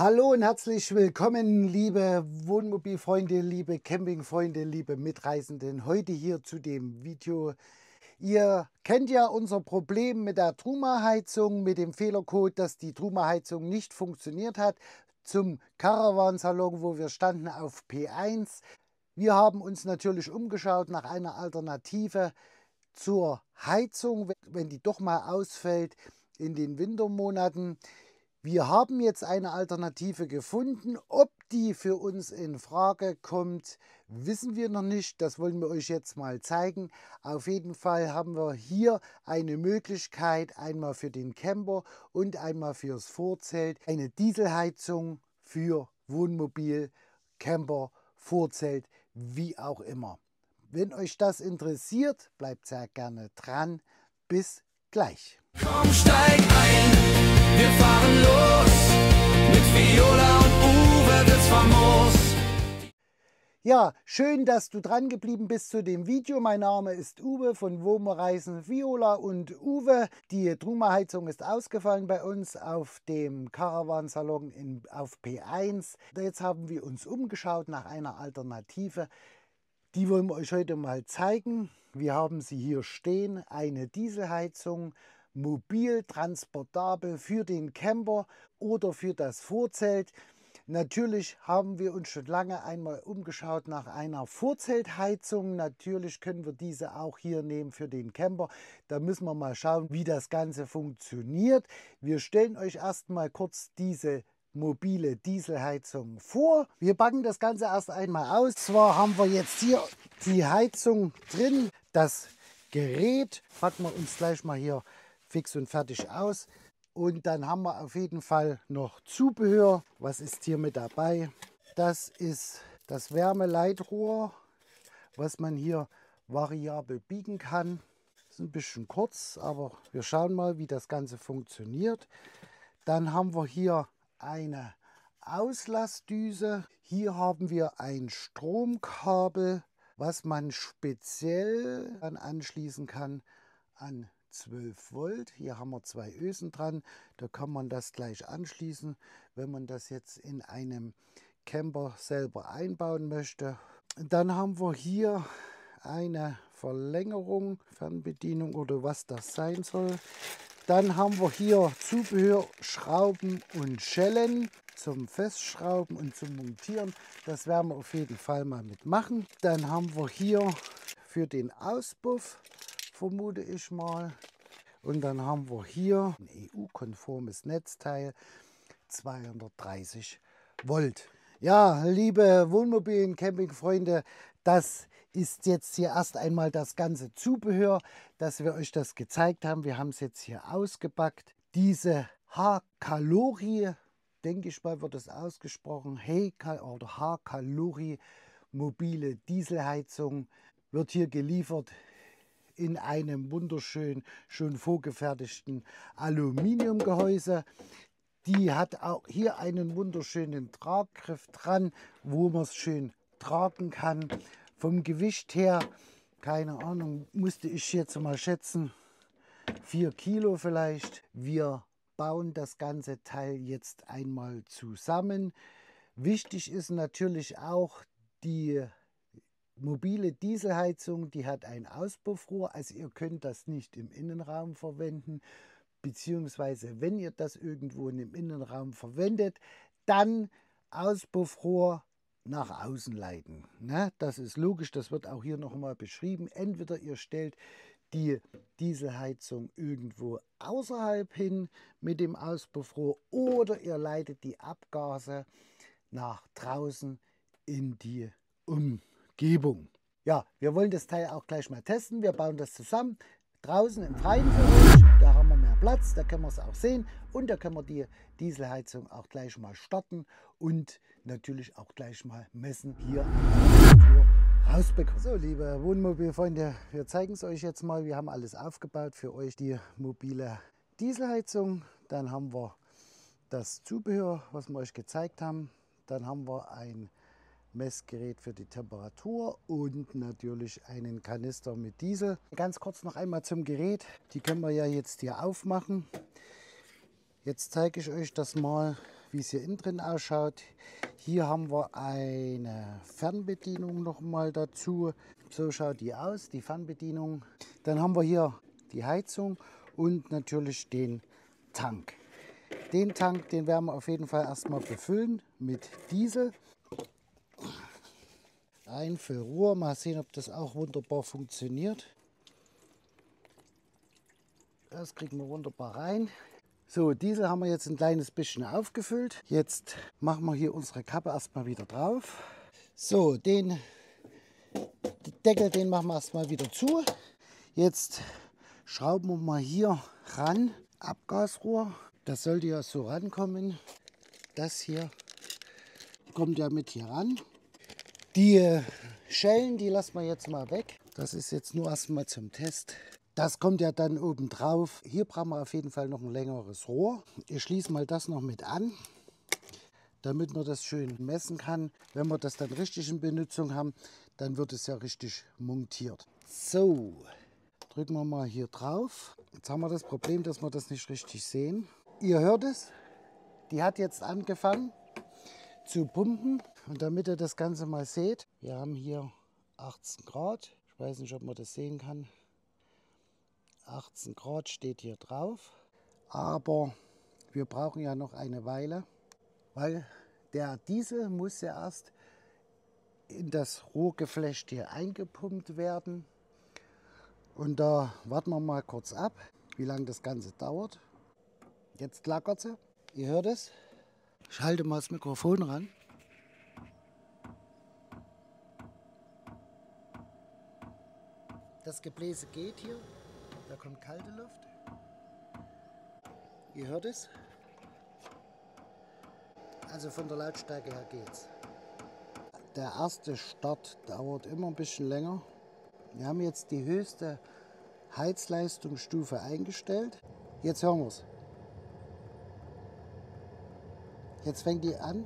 Hallo und herzlich willkommen, liebe Wohnmobilfreunde, liebe Campingfreunde, liebe Mitreisenden. Heute hier zu dem Video. Ihr kennt ja unser Problem mit der Truma-Heizung, mit dem Fehlercode, dass die Truma-Heizung nicht funktioniert hat. Zum Caravansalon, wo wir standen, auf P1. Wir haben uns natürlich umgeschaut nach einer Alternative zur Heizung, wenn die doch mal ausfällt in den Wintermonaten. Wir haben jetzt eine Alternative gefunden. Ob die für uns in Frage kommt, wissen wir noch nicht. Das wollen wir euch jetzt mal zeigen. Auf jeden Fall haben wir hier eine Möglichkeit, einmal für den Camper und einmal fürs Vorzelt, eine Dieselheizung für Wohnmobil, Camper, Vorzelt, wie auch immer. Wenn euch das interessiert, bleibt sehr gerne dran. Bis gleich. Komm, steig ein, wir fahren los. Mit Viola und Uwe wird's famos. Ja, schön, dass du dran geblieben bist zu dem Video. Mein Name ist Uwe von Womo Reisen, Viola und Uwe. Die Truma-Heizung ist ausgefallen bei uns auf dem Caravansalon auf P1. Jetzt haben wir uns umgeschaut nach einer Alternative. Die wollen wir euch heute mal zeigen. Wir haben sie hier stehen, eine Dieselheizung, mobil, transportabel für den Camper oder für das Vorzelt. Natürlich haben wir uns schon lange einmal umgeschaut nach einer Vorzeltheizung. Natürlich können wir diese auch hier nehmen für den Camper. Da müssen wir mal schauen, wie das Ganze funktioniert. Wir stellen euch erstmal kurz diese mobile Dieselheizung vor. Wir packen das Ganze erst einmal aus. Zwar haben wir jetzt hier die Heizung drin, das Gerät packen wir uns gleich mal hier fix und fertig aus. Und dann haben wir auf jeden Fall noch Zubehör. Was ist hier mit dabei? Das ist das Wärmeleitrohr, was man hier variabel biegen kann. Ist ein bisschen kurz, aber wir schauen mal, wie das Ganze funktioniert. Dann haben wir hier eine Auslassdüse. Hier haben wir ein Stromkabel, was man speziell dann anschließen kann an 12 Volt. Hier haben wir zwei Ösen dran. Da kann man das gleich anschließen, wenn man das jetzt in einem Camper selber einbauen möchte. Dann haben wir hier eine Verlängerung, Fernbedienung oder was das sein soll. Dann haben wir hier Zubehör, Schrauben und Schellen zum Festschrauben und zum Montieren. Das werden wir auf jeden Fall mal mitmachen. Dann haben wir hier für den Auspuff, vermute ich mal. Und dann haben wir hier ein EU-konformes Netzteil, 230 Volt. Ja, liebe Wohnmobil- und Campingfreunde, das ist jetzt hier erst einmal das ganze Zubehör, dass wir euch das gezeigt haben. Wir haben es jetzt hier ausgepackt. Diese H-Kalori, denke ich mal, wird es ausgesprochen, oder H-Kalori mobile Dieselheizung wird hier geliefert in einem wunderschön schon vorgefertigten Aluminiumgehäuse. Die hat auch hier einen wunderschönen Traggriff dran, wo man es schön tragen kann. Vom Gewicht her, keine Ahnung, musste ich jetzt mal schätzen, 4 Kilo vielleicht. Wir bauen das ganze Teil jetzt einmal zusammen. Wichtig ist natürlich auch die mobile Dieselheizung, die hat ein Auspuffrohr, also ihr könnt das nicht im Innenraum verwenden. Beziehungsweise wenn ihr das irgendwo in dem Innenraum verwendet, dann Auspuffrohr nach außen leiten. Ne? Das ist logisch, das wird auch hier nochmal beschrieben. Entweder ihr stellt die Dieselheizung irgendwo außerhalb hin mit dem Auspuffrohr oder ihr leitet die Abgase nach draußen in die Umgebung. Ja, wir wollen das Teil auch gleich mal testen. Wir bauen das zusammen. Draußen im Freien für euch, da haben wir mehr Platz, da können wir es auch sehen und da können wir die Dieselheizung auch gleich mal starten und natürlich auch gleich mal messen, hier rausbekommen. So, liebe Wohnmobilfreunde, wir zeigen es euch jetzt mal. Wir haben alles aufgebaut für euch, die mobile Dieselheizung. Dann haben wir das Zubehör, was wir euch gezeigt haben. Dann haben wir ein Messgerät für die Temperatur und natürlich einen Kanister mit Diesel. Ganz kurz noch einmal zum Gerät. Die können wir ja jetzt hier aufmachen. Jetzt zeige ich euch das mal, wie es hier innen drin ausschaut. Hier haben wir eine Fernbedienung noch mal dazu. So schaut die aus, die Fernbedienung. Dann haben wir hier die Heizung und natürlich den Tank. Den Tank, den werden wir auf jeden Fall erstmal befüllen mit Diesel. Einfüllrohr, mal sehen, ob das auch wunderbar funktioniert. Das kriegen wir wunderbar rein. So, Diesel haben wir jetzt ein kleines bisschen aufgefüllt. Jetzt machen wir hier unsere Kappe erstmal wieder drauf. So, den Deckel, den machen wir erstmal wieder zu. Jetzt schrauben wir mal hier ran, Abgasrohr. Das sollte ja so rankommen. Das hier kommt ja mit hier ran. Die Schellen, die lassen wir jetzt mal weg. Das ist jetzt nur erstmal zum Test. Das kommt ja dann oben drauf. Hier brauchen wir auf jeden Fall noch ein längeres Rohr. Ich schließe mal das noch mit an, damit man das schön messen kann. Wenn wir das dann richtig in Benutzung haben, dann wird es ja richtig montiert. So, drücken wir mal hier drauf. Jetzt haben wir das Problem, dass wir das nicht richtig sehen. Ihr hört es, die hat jetzt angefangen zu pumpen. Und damit ihr das Ganze mal seht, wir haben hier 18 Grad. Ich weiß nicht, ob man das sehen kann. 18 Grad steht hier drauf. Aber wir brauchen ja noch eine Weile, weil der Diesel muss ja erst in das Rohrgeflecht hier eingepumpt werden. Und da warten wir mal kurz ab, wie lange das Ganze dauert. Jetzt klackert sie. Ihr hört es. Ich halte mal das Mikrofon ran. Das Gebläse geht hier. Da kommt kalte Luft. Ihr hört es. Also von der Lautstärke her geht's. Der erste Start dauert immer ein bisschen länger. Wir haben jetzt die höchste Heizleistungsstufe eingestellt. Jetzt hören wir es. Jetzt fängt die an.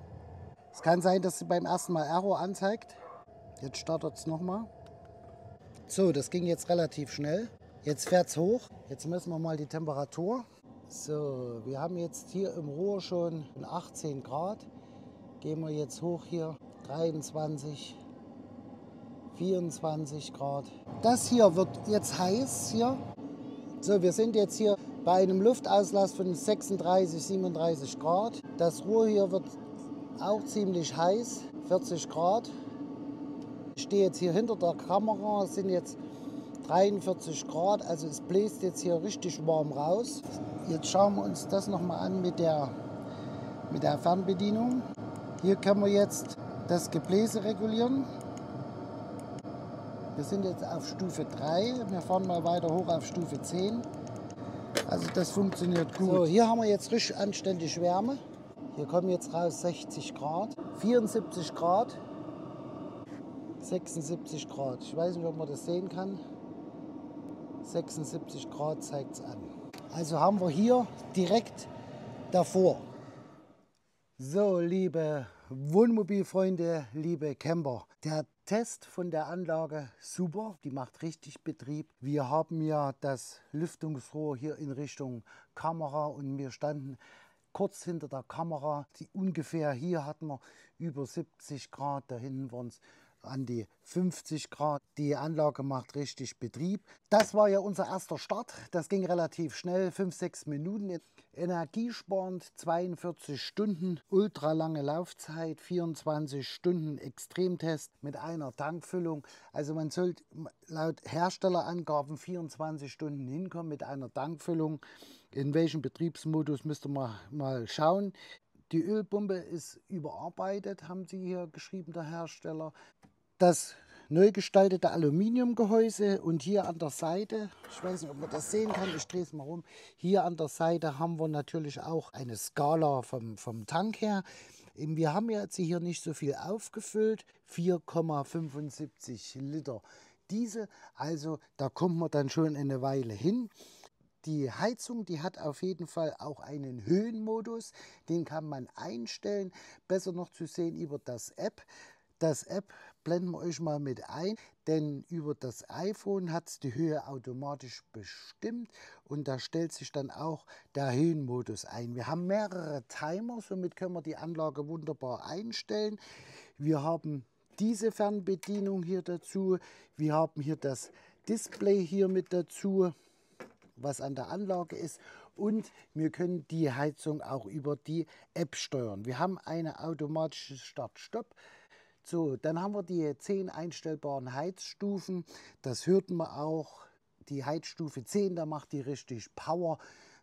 Es kann sein, dass sie beim ersten Mal Error anzeigt. Jetzt startet es nochmal. So, das ging jetzt relativ schnell. Jetzt fährt es hoch. Jetzt messen wir mal die Temperatur. So, wir haben jetzt hier im Rohr schon 18 Grad. Gehen wir jetzt hoch hier. 23, 24 Grad. Das hier wird jetzt heiß hier. So, wir sind jetzt hier bei einem Luftauslass von 36, 37 Grad. Das Rohr hier wird auch ziemlich heiß, 40 Grad. Ich stehe jetzt hier hinter der Kamera, es sind jetzt 43 Grad, also es bläst jetzt hier richtig warm raus. Jetzt schauen wir uns das nochmal an mit der Fernbedienung. Hier können wir jetzt das Gebläse regulieren. Wir sind jetzt auf Stufe 3, wir fahren mal weiter hoch auf Stufe 10. Also das funktioniert gut. So, hier haben wir jetzt richtig anständig Wärme. Hier kommen jetzt raus 60 Grad, 74 Grad, 76 Grad. Ich weiß nicht, ob man das sehen kann. 76 Grad zeigt es an. Also haben wir hier direkt davor. So, liebe Wohnmobilfreunde, liebe Camper, der Test von der Anlage super, die macht richtig Betrieb. Wir haben ja das Lüftungsrohr hier in Richtung Kamera und wir standen kurz hinter der Kamera. Ungefähr hier hatten wir über 70 Grad, da hinten waren es an die 50 Grad. Die Anlage macht richtig Betrieb. Das war ja unser erster Start. Das ging relativ schnell, 5-6 Minuten. Energiesparend, 42 Stunden, ultra lange Laufzeit, 24 Stunden Extremtest mit einer Tankfüllung. Also man sollte laut Herstellerangaben 24 Stunden hinkommen mit einer Tankfüllung. In welchem Betriebsmodus müsst ihr mal schauen. Die Ölpumpe ist überarbeitet, haben sie hier geschrieben, der Hersteller. Das neu gestaltete Aluminiumgehäuse und hier an der Seite, ich weiß nicht, ob man das sehen kann, ich drehe es mal rum, hier an der Seite haben wir natürlich auch eine Skala vom Tank her. Wir haben jetzt hier nicht so viel aufgefüllt, 4,75 Liter Diesel, also da kommt man dann schon eine Weile hin. Die Heizung, die hat auf jeden Fall auch einen Höhenmodus, den kann man einstellen, besser noch zu sehen über das App. Das App blenden wir euch mal mit ein, denn über das iPhone hat es die Höhe automatisch bestimmt und da stellt sich dann auch der Höhenmodus ein. Wir haben mehrere Timer, somit können wir die Anlage wunderbar einstellen. Wir haben diese Fernbedienung hier dazu, wir haben hier das Display hier mit dazu, was an der Anlage ist, und wir können die Heizung auch über die App steuern. Wir haben eine automatische Start-Stopp. So, dann haben wir die 10 einstellbaren Heizstufen. Das hört man auch. Die Heizstufe 10, da macht die richtig Power.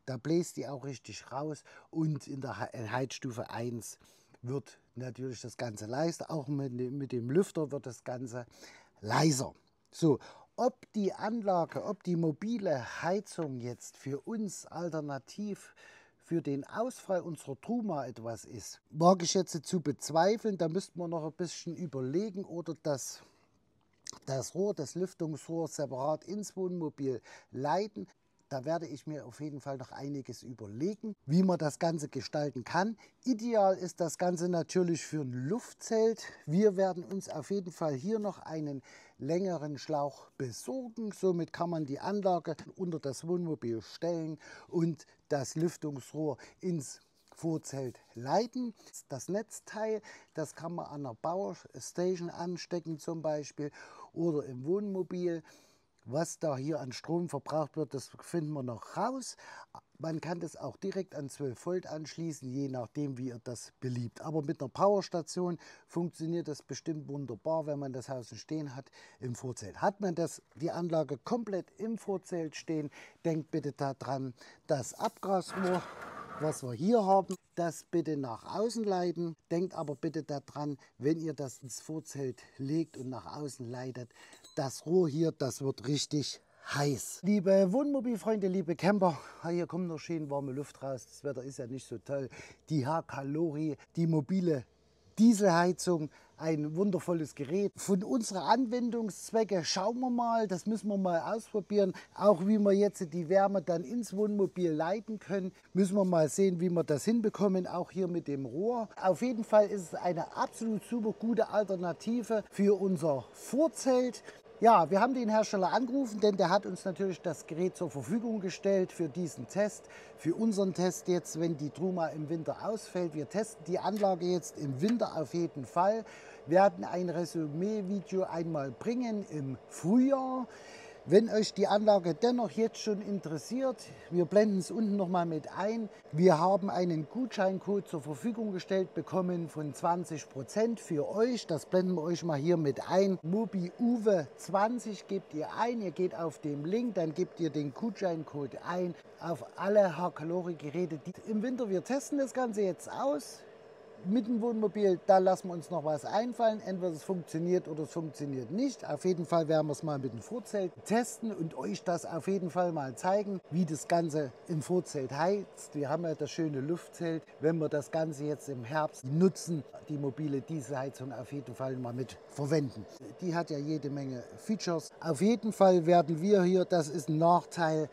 Da bläst die auch richtig raus. Und in der Heizstufe 1 wird natürlich das Ganze leiser. Auch mit dem Lüfter wird das Ganze leiser. So, ob die Anlage, ob die mobile Heizung jetzt für uns alternativ für den Ausfall unserer Truma etwas ist, wage ich jetzt zu bezweifeln. Da müssten wir noch ein bisschen überlegen oder das Rohr, das Lüftungsrohr separat ins Wohnmobil leiten. Da werde ich mir auf jeden Fall noch einiges überlegen, wie man das Ganze gestalten kann. Ideal ist das Ganze natürlich für ein Luftzelt. Wir werden uns auf jeden Fall hier noch einen längeren Schlauch besorgen. Somit kann man die Anlage unter das Wohnmobil stellen und das Lüftungsrohr ins Vorzelt leiten. Das Netzteil, das kann man an einer Powerstation anstecken zum Beispiel oder im Wohnmobil. Was da hier an Strom verbraucht wird, das finden wir noch raus. Man kann das auch direkt an 12 Volt anschließen, je nachdem, wie ihr das beliebt. Aber mit einer Powerstation funktioniert das bestimmt wunderbar, wenn man das Haus stehen hat im Vorzelt. Hat man die Anlage komplett im Vorzelt stehen, denkt bitte daran, das Abgasrohr, was wir hier haben, das bitte nach außen leiten. Denkt aber bitte daran, wenn ihr das ins Vorzelt legt und nach außen leitet, das Rohr hier, das wird richtig heiß. Liebe Wohnmobilfreunde, liebe Camper, hier kommt noch schön warme Luft raus. Das Wetter ist ja nicht so toll. Die H-Calori, die mobile Dieselheizung, ein wundervolles Gerät. Von unseren Anwendungszwecke schauen wir mal, das müssen wir mal ausprobieren. Auch wie wir jetzt die Wärme dann ins Wohnmobil leiten können, müssen wir mal sehen, wie wir das hinbekommen, auch hier mit dem Rohr. Auf jeden Fall ist es eine absolut super gute Alternative für unser Vorzelt. Ja, wir haben den Hersteller angerufen, denn der hat uns natürlich das Gerät zur Verfügung gestellt für diesen Test, für unseren Test jetzt, wenn die Truma im Winter ausfällt. Wir testen die Anlage jetzt im Winter auf jeden Fall. Wir werden ein Resümee-Video einmal bringen im Frühjahr. Wenn euch die Anlage dennoch jetzt schon interessiert, wir blenden es unten noch mal mit ein. Wir haben einen Gutscheincode zur Verfügung gestellt bekommen von 20% für euch. Das blenden wir euch mal hier mit ein. MobiUwe20 gebt ihr ein. Ihr geht auf den Link, dann gebt ihr den Gutscheincode ein auf alle H-Calori-Geräte. Im Winter, wir testen das Ganze jetzt aus. Mit dem Wohnmobil, da lassen wir uns noch was einfallen. Entweder es funktioniert oder es funktioniert nicht. Auf jeden Fall werden wir es mal mit dem Vorzelt testen und euch das auf jeden Fall mal zeigen, wie das Ganze im Vorzelt heizt. Wir haben ja das schöne Luftzelt. Wenn wir das Ganze jetzt im Herbst nutzen, die mobile Dieselheizung auf jeden Fall mal mit verwenden. Die hat ja jede Menge Features. Auf jeden Fall werden wir hier, das ist ein Nachteil,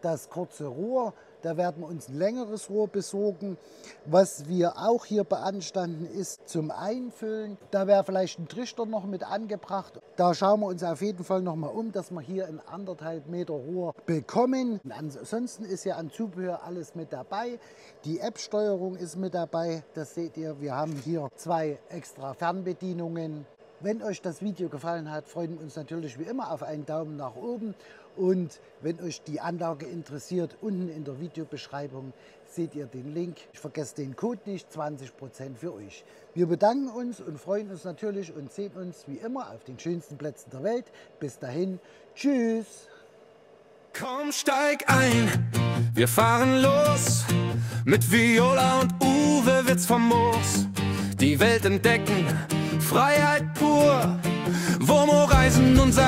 das kurze Rohr. Da werden wir uns ein längeres Rohr besorgen. Was wir auch hier beanstanden ist zum Einfüllen. Da wäre vielleicht ein Trichter noch mit angebracht. Da schauen wir uns auf jeden Fall noch mal um, dass wir hier ein 1,5 Meter Rohr bekommen. Und ansonsten ist ja an Zubehör alles mit dabei. Die App-Steuerung ist mit dabei. Das seht ihr, wir haben hier 2 extra Fernbedienungen. Wenn euch das Video gefallen hat, freuen wir uns natürlich wie immer auf einen Daumen nach oben. Und wenn euch die Anlage interessiert, unten in der Videobeschreibung seht ihr den Link. Vergesst den Code nicht, 20% für euch. Wir bedanken uns und freuen uns natürlich und sehen uns wie immer auf den schönsten Plätzen der Welt. Bis dahin, tschüss! Komm, steig ein, wir fahren los. Mit Viola und Uwe wird's famos. Die Welt entdecken, Freiheit pur. WOMO Reisen, unser